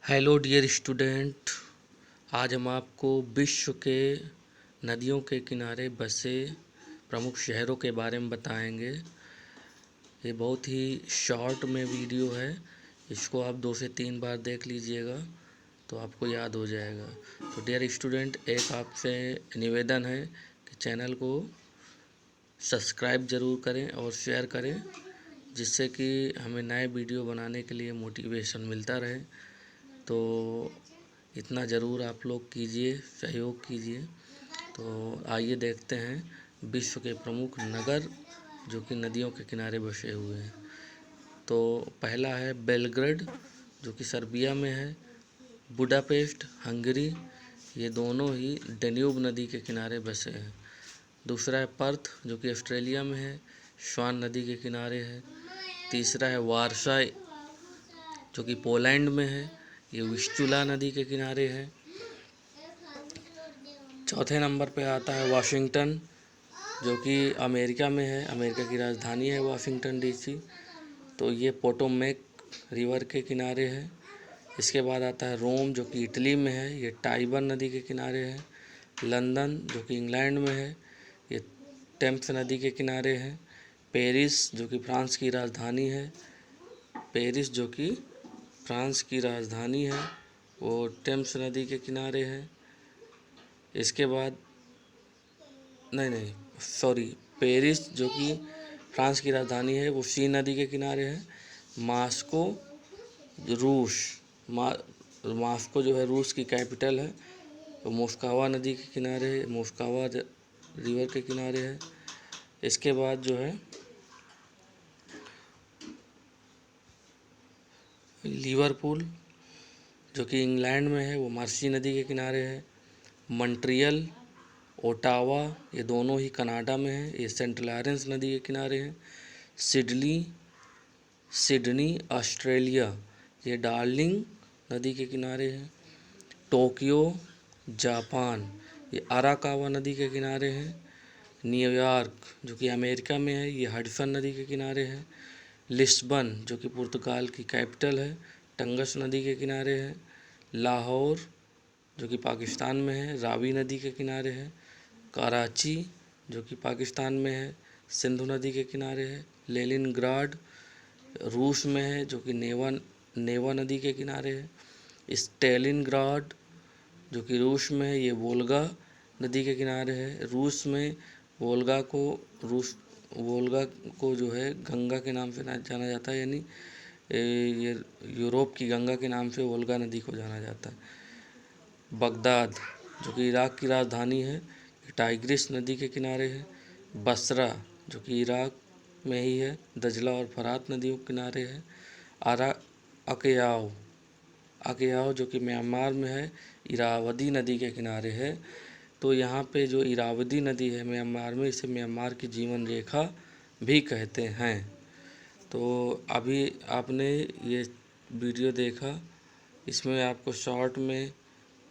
Hello dear student. आज हम आपको विश्व के नदियों के किनारे बसे प्रमुख शहरों के बारे में बताएंगे। ये बहुत ही शॉर्ट में वीडियो है, इसको आप 2 से 3 बार देख लीजिएगा तो आपको याद हो जाएगा। तो डियर स्टूडेंट, एक आपसे निवेदन है कि चैनल को सब्सक्राइब ज़रूर करें और शेयर करें, जिससे कि हमें नए वीडियो बनाने के लिए मोटिवेशन मिलता रहे। तो इतना ज़रूर आप लोग कीजिए, सहयोग कीजिए। तो आइए देखते हैं विश्व के प्रमुख नगर जो कि नदियों के किनारे बसे हुए हैं। तो पहला है बेलग्रेड जो कि सर्बिया में है, बुडापेस्ट हंगरी, ये दोनों ही डेन्यूब नदी के किनारे बसे हैं। दूसरा है पर्थ जो कि ऑस्ट्रेलिया में है, स्वान नदी के किनारे है। तीसरा है वारसा जो कि पोलैंड में है, ये विस्चुला नदी के किनारे है। चौथे नंबर पे आता है वाशिंगटन जो कि अमेरिका में है, अमेरिका की राजधानी है वाशिंगटन डीसी। तो ये पोटोमेक रिवर के किनारे है। इसके बाद आता है रोम जो कि इटली में है, ये टाइबर नदी के किनारे है। लंदन जो कि इंग्लैंड में है, ये टेम्स नदी के किनारे है। पेरिस जो कि फ्रांस की राजधानी है, पेरिस जो कि फ्रांस की राजधानी है, वो टेम्स नदी के किनारे है। इसके बाद सॉरी, पेरिस जो कि फ्रांस की राजधानी है वो सीन नदी के किनारे है। मास्को रूस मास्को जो है रूस की कैपिटल है, वो मोस्कवा नदी के किनारे है, मोस्कवा रिवर के किनारे है। इसके बाद जो है लिवरपूल जो कि इंग्लैंड में है, वो मर्सी नदी के किनारे है। मॉन्ट्रियल, ओटावा, ये दोनों ही कनाडा में है, ये सेंट लॉरेंस नदी के किनारे हैं। सिडनी ऑस्ट्रेलिया, ये डार्लिंग नदी के किनारे है। टोक्यो जापान, ये अराकावा नदी के किनारे है। न्यूयॉर्क जो कि अमेरिका में है, ये हडसन नदी के किनारे है। लिस्बन जो कि पुर्तगाल की कैपिटल है, टंगस नदी के किनारे है। लाहौर जो कि पाकिस्तान में है, रावी नदी के किनारे है। कराची जो कि पाकिस्तान में है, सिंधु नदी के किनारे है। लेनिनग्राड रूस में है जो कि नेवा नदी के किनारे है। स्टेलिनग्राड जो कि रूस में है, ये वोल्गा नदी के किनारे है। वोल्गा को वोल्गा को जो है गंगा के नाम से जाना जाता है, यानी ये यूरोप की गंगा के नाम से वोल्गा नदी को जाना जाता है। बगदाद जो कि इराक की राजधानी है, टाइग्रिस नदी के किनारे है। बसरा जो कि इराक में ही है, दजला और फरात नदियों के किनारे है। आरा अकयाव जो कि म्यांमार में है, इरावदी नदी के किनारे है। तो यहाँ पे जो इरावदी नदी है म्यांमार में, इसे म्यांमार की जीवन रेखा भी कहते हैं। तो अभी आपने ये वीडियो देखा, इसमें आपको शॉर्ट में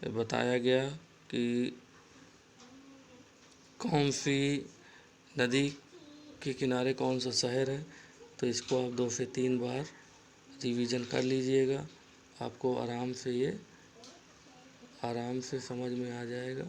बताया गया कि कौन सी नदी के किनारे कौन सा शहर है। तो इसको आप 2 से 3 बार रिवीजन कर लीजिएगा, आपको आराम से समझ में आ जाएगा।